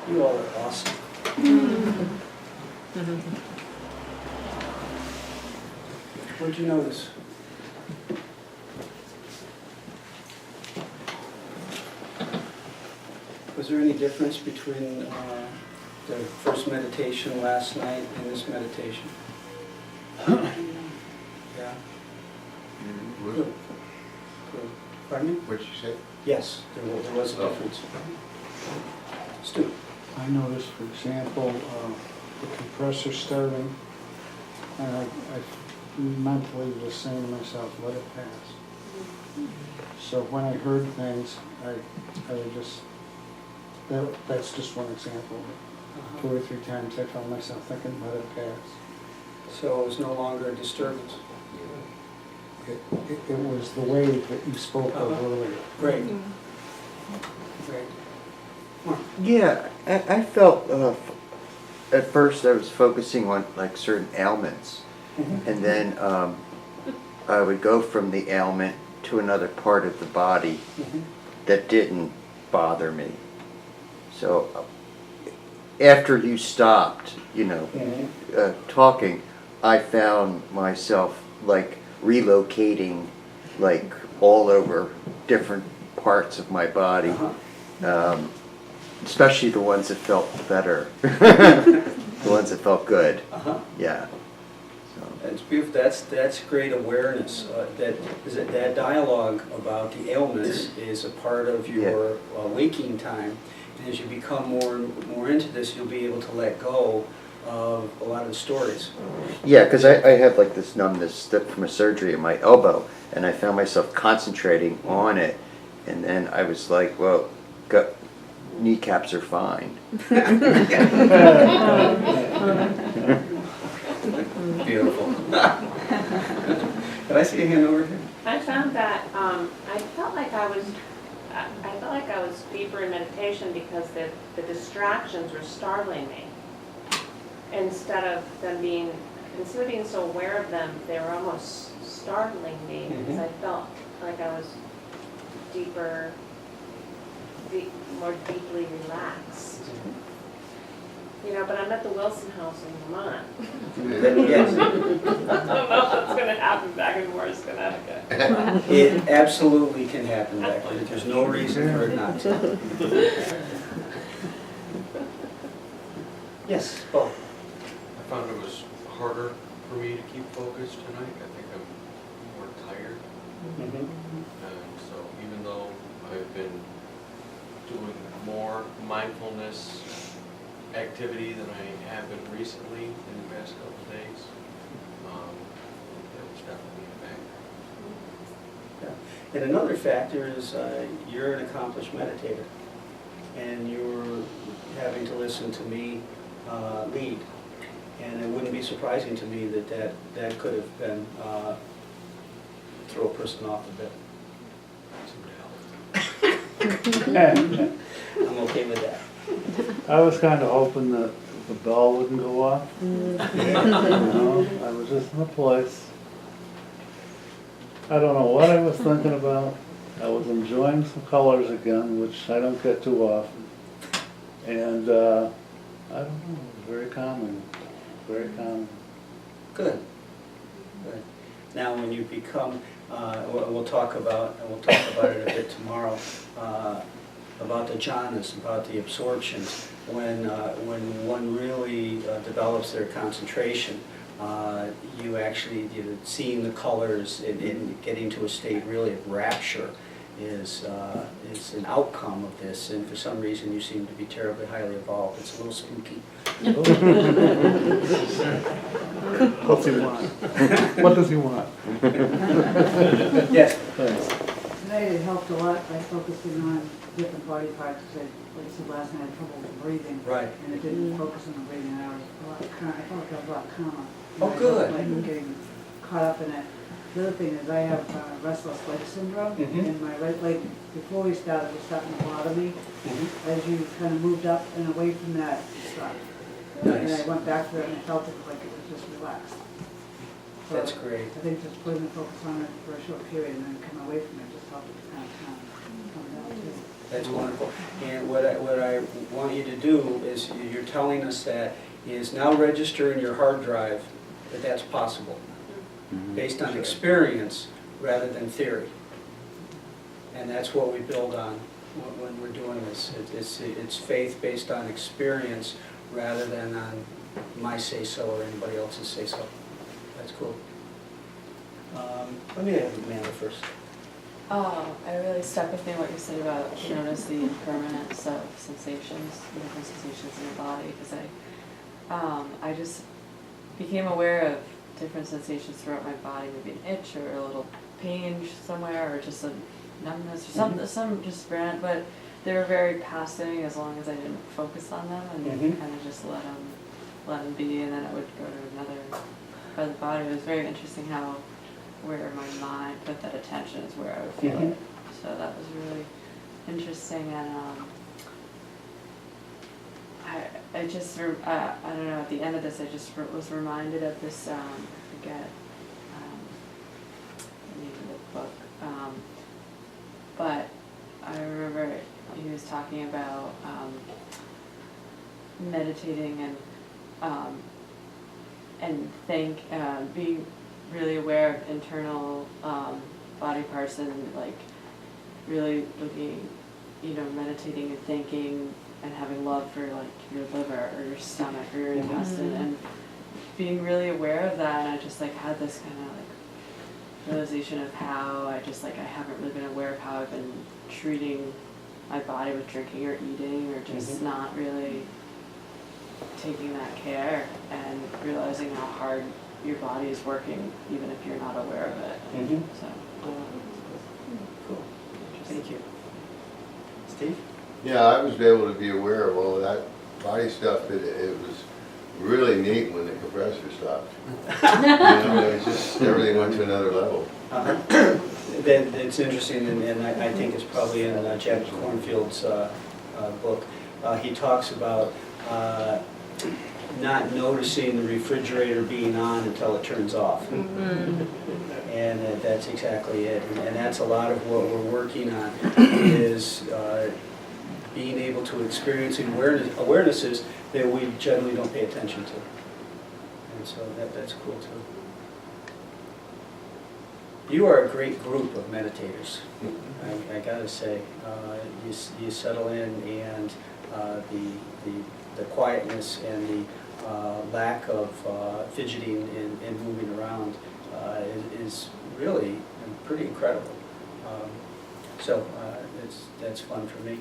You all are awesome. What'd you notice? Was there any difference between the first meditation last night and this meditation? Yeah? Good. Good. Pardon me? What'd you say? Yes, there was a difference. Stu? I noticed, for example, the compressor starting, and I mentally was saying to myself, let it pass. So when I heard things, I would just, that's just one example. 2 or 3 times I found myself thinking, let it pass. So it was no longer a disturbance? It was the way that you spoke of earlier. Great. Great. Mark? Yeah, I felt at first I was focusing on like certain ailments, and then I would go from the ailment to another part of the body that didn't bother me. So after you stopped, talking, I found myself like relocating like all over different parts of my body. Especially the ones that felt better, the ones that felt good. Yeah. So. That's beautiful. That's great awareness. That dialogue about the ailments is a part of your waking time. And as you become more and more into this, you'll be able to let go of a lot of the stories. Yeah, because I had like this numbness from a surgery in my elbow, and I found myself concentrating on it, and then I was like, well, kneecaps are fine. Beautiful. Can I see a hand over here? I found that I felt like I was deeper in meditation because the distractions were startling me. Instead of of being so aware of them, they were almost startling me because I felt like I was more deeply relaxed. But I'm at the Wilson House in Vermont. Yes. I don't know if that's going to happen back in Morris, Connecticut. It absolutely can happen back there. There's no reason for it not to. Yes, Paul. I found it was harder for me to keep focused tonight. I think I'm more tired. And so even though I've been doing more mindfulness activity than I have been recently in the past couple of days, that was definitely a factor. Yeah. And another factor is you're an accomplished meditator, and you're having to listen to me lead. And it wouldn't be surprising to me that could have been throw a person off the bit. I'm okay with that. I was kind of hoping that the bell wouldn't go off. I was just in a place. I don't know what I was thinking about. I was enjoying some colors again, which I don't get too often. And I don't know, it was very calming. Very calming. Good. Good. Now, when you become, we'll talk about it a bit tomorrow. About the jhanas, about the absorptions, when one really develops their concentration, you actually seeing the colors and getting to a state really of rapture is an outcome of this. And for some reason, you seem to be terribly highly evolved. It's a little spooky. What's he want? What does he want? Yes. Thanks. Tonight it helped a lot by focusing on different body parts. Like I said last night, I had trouble with breathing. Right. And it didn't focus on the breathing. I was a lot calmer. I felt like I was a lot calmer. Oh, good. Like getting caught up in it. The other thing is I have restless leg syndrome. And my right leg, before we started, was starting to bother me. As you kind of moved up and away from that, it stopped. Nice. And I went back to it and I felt it like it was just relaxed. So That's great. I think just putting the focus on it for a short period and then coming away from it just helped it kind of calm down too. That's wonderful. And what I want you to do is, you're telling us that, is now register in your hard drive that that's possible, based on experience rather than theory. And that's what we build on when we're doing this. It's faith based on experience rather than on my say-so or anybody else's say-so. That's cool. Let me have Amanda first. I really stuck with me what you said about notice the impermanence of sensations, different sensations in your body, because I just became aware of different sensations throughout my body, maybe an itch or a little pain somewhere, or just a numbness or some just random, but they were very passing as long as I didn't focus on them and kind of just let them be, and then it would go to another part of the body. It was very interesting how where my mind put that attention is where I would feel it. So that was really interesting, and I just I don't know, at the end of this I just was reminded of this I forget the name of the book, but I remember he was talking about meditating and being really aware of internal body parts, and like really looking, meditating and thinking and having love for like your liver or your stomach or your intestine, and being really aware of that. And I just like had this kind of like realization of how I haven't really been aware of how I've been treating my body with drinking or eating, or just not really taking that care, and realizing how hard your body is working even if you're not aware of it. So, Cool. Thank you. Steve? Yeah, I was able to be aware of all of that body stuff. It was really neat when the compressor stopped. It was just, everything went to another level. Then it's interesting, and I think it's probably in Jack Cornfield's book. He talks about not noticing the refrigerator being on until it turns off. And that's exactly it. And that's a lot of what we're working on, is being able to experience awarenesses that we generally don't pay attention to. And so that's cool too. You are a great group of meditators. I gotta say, you settle in, and the quietness and the lack of fidgeting and moving around is really pretty incredible. So that's fun for me.